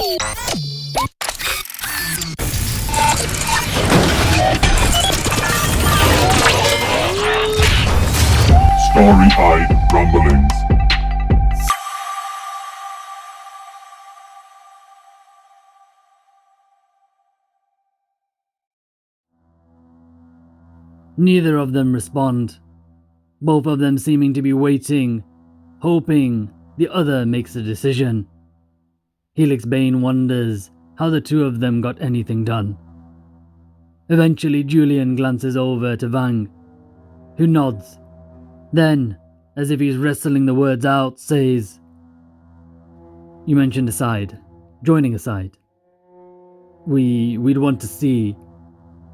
Starry-eyed rumblings. Neither of them respond, both of them seeming to be waiting, hoping the other makes a decision. Helix Bane wonders how the two of them got anything done. Eventually, Julian glances over to Vang, who nods. Then, as if he's wrestling the words out, says, "You mentioned a side, joining a side. We'd want to see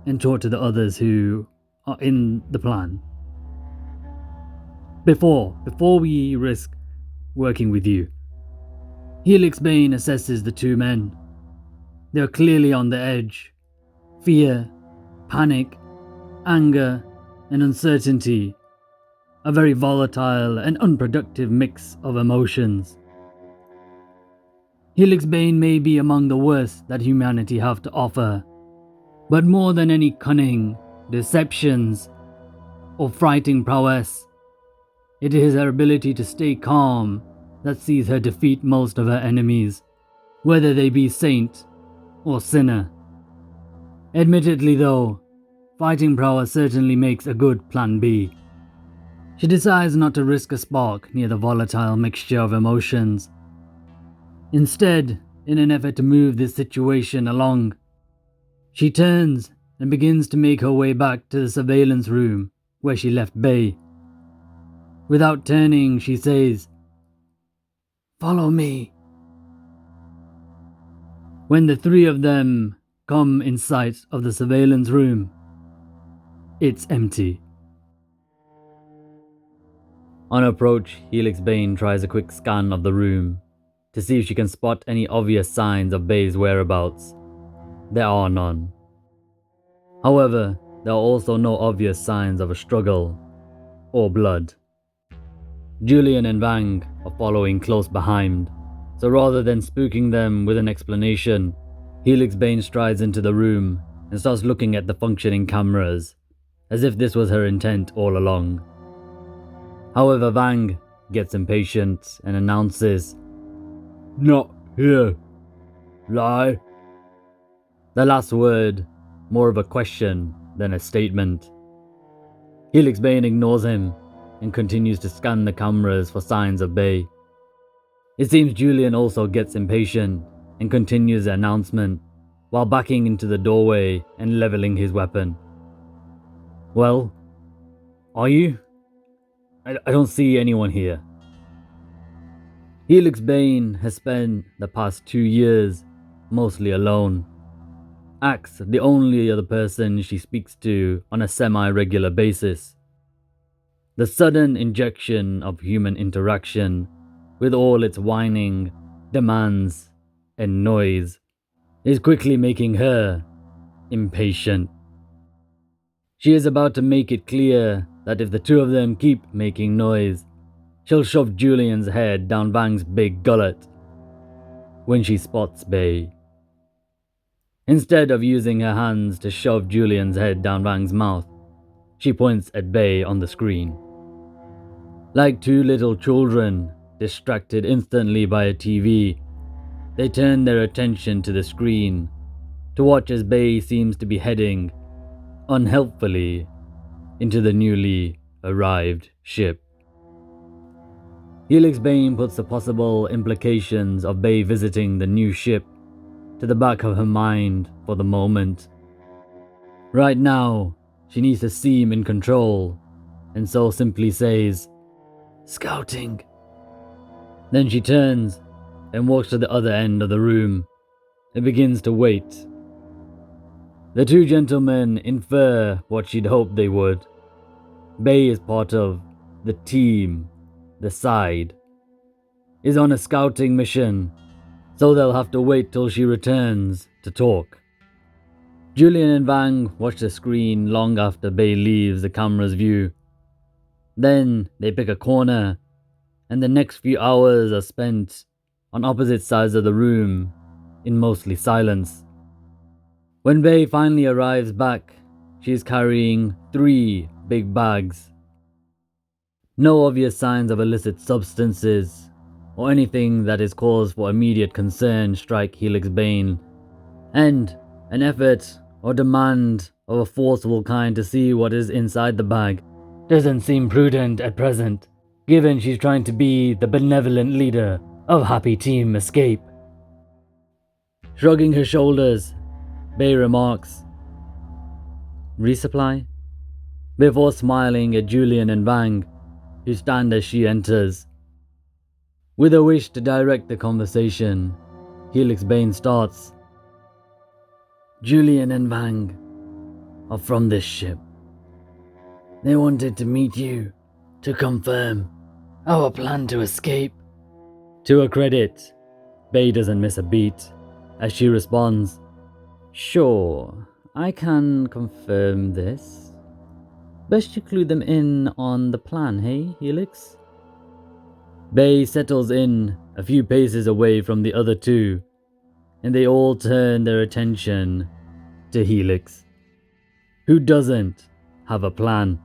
and talk to the others who are in the plan. Before we risk working with you." Helix Bane assesses the two men. They are clearly on the edge. Fear, panic, anger, and uncertainty. A very volatile and unproductive mix of emotions. Helix Bane may be among the worst that humanity have to offer, but more than any cunning, deceptions, or fighting prowess, it is her ability to stay calm that sees her defeat most of her enemies, whether they be saint or sinner. Admittedly though, fighting prowess certainly makes a good plan B. She decides not to risk a spark near the volatile mixture of emotions. Instead, in an effort to move this situation along, she turns and begins to make her way back to the surveillance room where she left Bay. Without turning, she says, "Follow me." When the three of them come in sight of the surveillance room, it's empty. On approach, Helix Bane tries a quick scan of the room to see if she can spot any obvious signs of Bay's whereabouts. There are none. However, there are also no obvious signs of a struggle or blood. Julian and Vang are following close behind, so rather than spooking them with an explanation, Helix Bane strides into the room and starts looking at the functioning cameras, as if this was her intent all along. However, Vang gets impatient and announces, "Not here. Lie." The last word, more of a question than a statement. Helix Bane ignores him and continues to scan the cameras for signs of Bay. It seems Julian also gets impatient and continues the announcement while backing into the doorway and leveling his weapon. "Well, are you? I don't see anyone here." Helix Bane has spent the past 2 years mostly alone. Axe, the only other person she speaks to on a semi-regular basis. The sudden injection of human interaction, with all its whining, demands, and noise, is quickly making her impatient. She is about to make it clear that if the two of them keep making noise, she'll shove Julian's head down Vang's big gullet when she spots Bay. Instead of using her hands to shove Julian's head down Vang's mouth, she points at Bay on the screen. Like two little children, distracted instantly by a TV, they turn their attention to the screen to watch as Bay seems to be heading, unhelpfully, into the newly arrived ship. Helix Bane puts the possible implications of Bay visiting the new ship to the back of her mind for the moment. Right now, she needs to seem in control, and so simply says, "Scouting." Then she turns and walks to the other end of the room and begins to wait. The two gentlemen infer what she'd hoped they would. Bay is part of the team, the side, is on a scouting mission, so they'll have to wait till she returns to talk. Julian and Vang watch the screen long after Bay leaves the camera's view. Then they pick a corner, and the next few hours are spent on opposite sides of the room, in mostly silence. When Bay finally arrives back, she is carrying 3 big bags. No obvious signs of illicit substances or anything that is cause for immediate concern strike Helix Bane, and an effort or demand of a forceful kind to see what is inside the bag doesn't seem prudent at present, given she's trying to be the benevolent leader of Happy Team Escape. Shrugging her shoulders, Bay remarks, "Resupply?" before smiling at Julian and Vang, who stand as she enters. With a wish to direct the conversation, Helix Bane starts. "Julian and Vang are from this ship. They wanted to meet you to confirm our plan to escape." To her credit, Bay doesn't miss a beat as she responds, "Sure, I can confirm this. Best you clue them in on the plan, hey, Helix?" Bay settles in a few paces away from the other two, and they all turn their attention to Helix, who doesn't have a plan.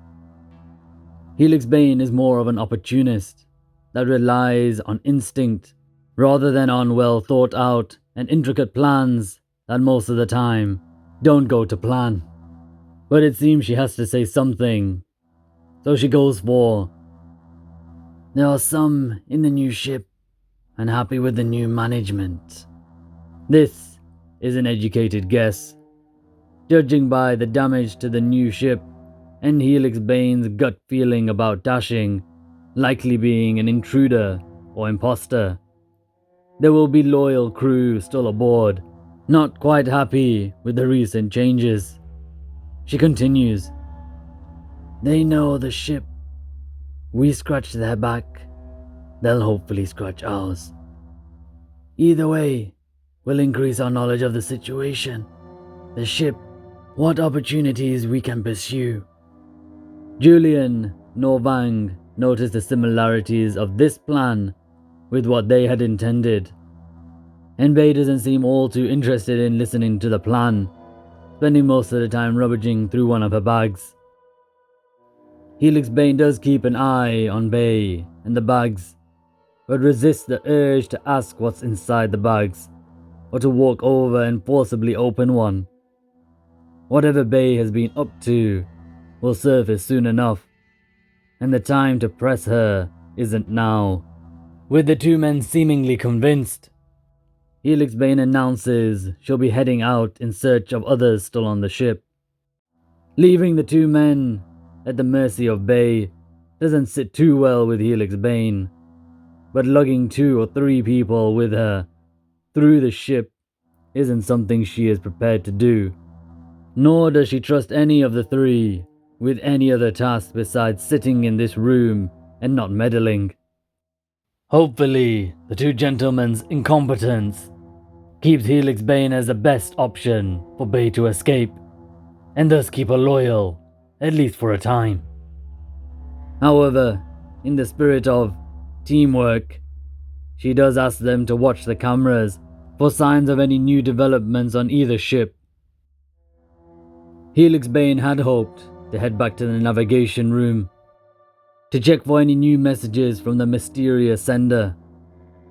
Helix Bane is more of an opportunist that relies on instinct rather than on well thought out and intricate plans that most of the time don't go to plan. But it seems she has to say something, so she goes for, "There are some in the new ship unhappy with the new management." This is an educated guess, judging by the damage to the new ship and Helix Bane's gut feeling about Dashing likely being an intruder or imposter. There will be loyal crew still aboard, not quite happy with the recent changes. She continues, "They know the ship. We scratch their back, they'll hopefully scratch ours. Either way, we'll increase our knowledge of the situation, the ship, what opportunities we can pursue." Julian nor Vang noticed the similarities of this plan with what they had intended, and Bay doesn't seem all too interested in listening to the plan, spending most of the time rummaging through one of her bags. Helix Bane does keep an eye on Bay and the bags, but resists the urge to ask what's inside the bags, or to walk over and forcibly open one. Whatever Bay has been up to will surface soon enough, and the time to press her isn't now. With the two men seemingly convinced, Helix Bane announces she'll be heading out in search of others still on the ship. Leaving the two men at the mercy of Bay doesn't sit too well with Helix Bane, but lugging 2 or 3 people with her through the ship isn't something she is prepared to do. Nor does she trust any of the 3 with any other task besides sitting in this room and not meddling. Hopefully, the 2 gentlemen's incompetence keeps Helix Bane as the best option for Bay to escape, and thus keep her loyal, at least for a time. However, in the spirit of teamwork, she does ask them to watch the cameras for signs of any new developments on either ship. Helix Bane had hoped to head back to the navigation room to check for any new messages from the mysterious sender,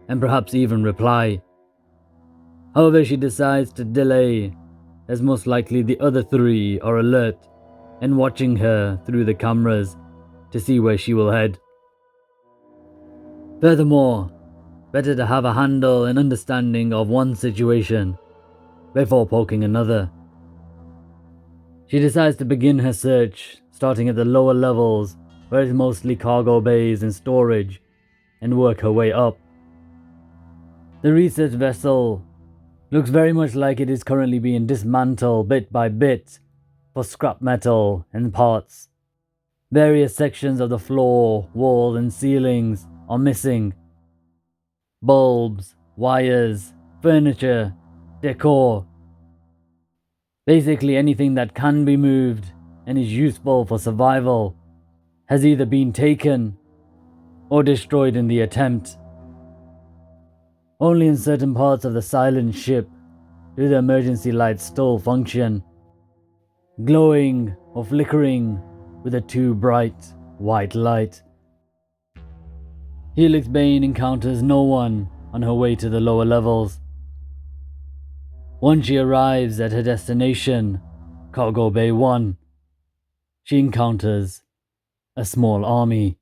and perhaps even reply. However, she decides to delay, as most likely the other 3 are alert and watching her through the cameras to see where she will head. Furthermore, better to have a handle and understanding of one situation before poking another. She decides to begin her search, starting at the lower levels where it's mostly cargo bays and storage, and work her way up. The research vessel looks very much like it is currently being dismantled bit by bit for scrap metal and parts. Various sections of the floor, wall, and ceilings are missing. Bulbs, wires, furniture, decor. Basically anything that can be moved and is useful for survival has either been taken or destroyed in the attempt. Only in certain parts of the silent ship Do the emergency lights still function? Glowing or flickering with a too bright white light. Helix Bane encounters no one on her way to the lower levels. Once she arrives at her destination, Cargo Bay 1, she encounters a small army.